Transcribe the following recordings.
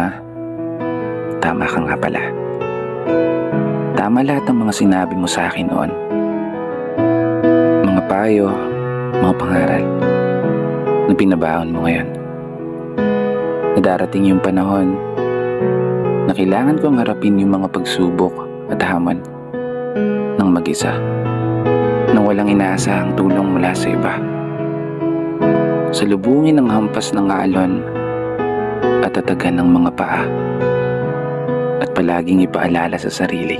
Ma, tama ka nga pala. Tama lahat ng mga sinabi mo sa akin noon. Mga payo, mga pangaral na pinabaon mo ngayon. Darating yung panahon na kailangan kong harapin yung mga pagsubok at hamon ng mag-isa, nang walang inaasahang tulong mula sa iba. Salubungin ang hampas ng alon at tatagan ng mga paa, at palaging ipaalala sa sarili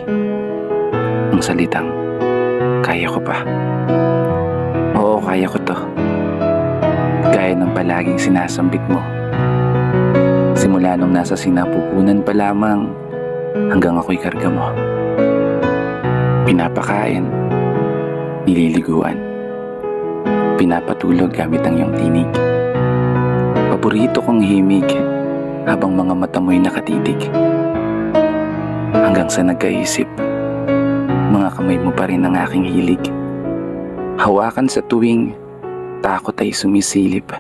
ang salitang, kaya ko pa. Oo, kaya ko to. Gaya ng palaging sinasambit mo. Simula nung nasa sinapupunan pa lamang hanggang ako'y karga mo. Pinapakain, nililiguan, pinapatulog gamit ang iyong tinig. Paborito kong himig habang mga mata mo'y nakatitig. Hanggang sa nagkaisip, mga kamay mo pa rin ang aking hilig. Hawakan sa tuwing takot ay sumisilip.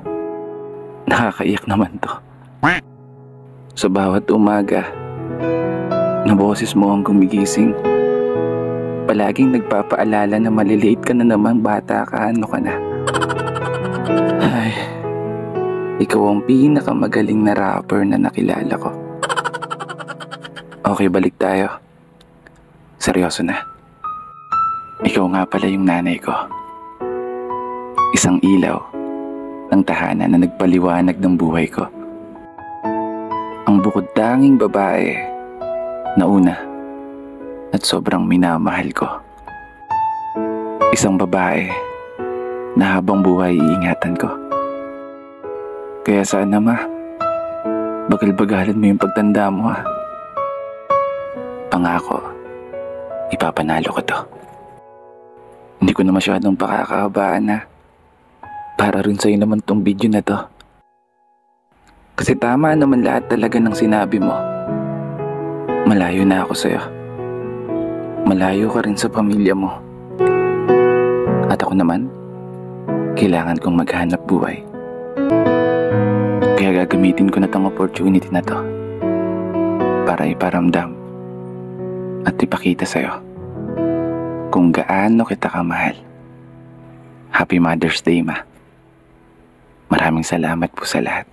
Nakakaiyak naman to. Sa bawat umaga na boses mo ang gumigising, palaging nagpapaalala na maliliit ka na naman, bata ka, ano ka na. Ay, ikaw ang pinakamagaling na rapper na nakilala ko. Okay, balik tayo. Seryoso na. Ikaw nga pala yung nanay ko. Isang ilaw ng tahanan na nagpaliwanag ng buhay ko. Ang bukod tanging babae na una at sobrang minamahal ko. Isang babae na habang buhay iingatan ko. Kaya sana ma, bagal-bagalan mo yung pagtanda mo ha. Pangako, ipapanalo ko to. Hindi ko na masyadong pakakahabaan na. Para rin sa'yo naman tong video na to. Kasi tama naman lahat talaga ng sinabi mo. Malayo na ako sa'yo. Malayo ka rin sa pamilya mo. At ako naman, kailangan kong maghanap buhay. Kaya gagamitin ko na tong opportunity na to para iparamdam at ipakita sa'yo kung gaano kita kamahal. Happy Mother's Day, Ma. Maraming salamat po sa lahat.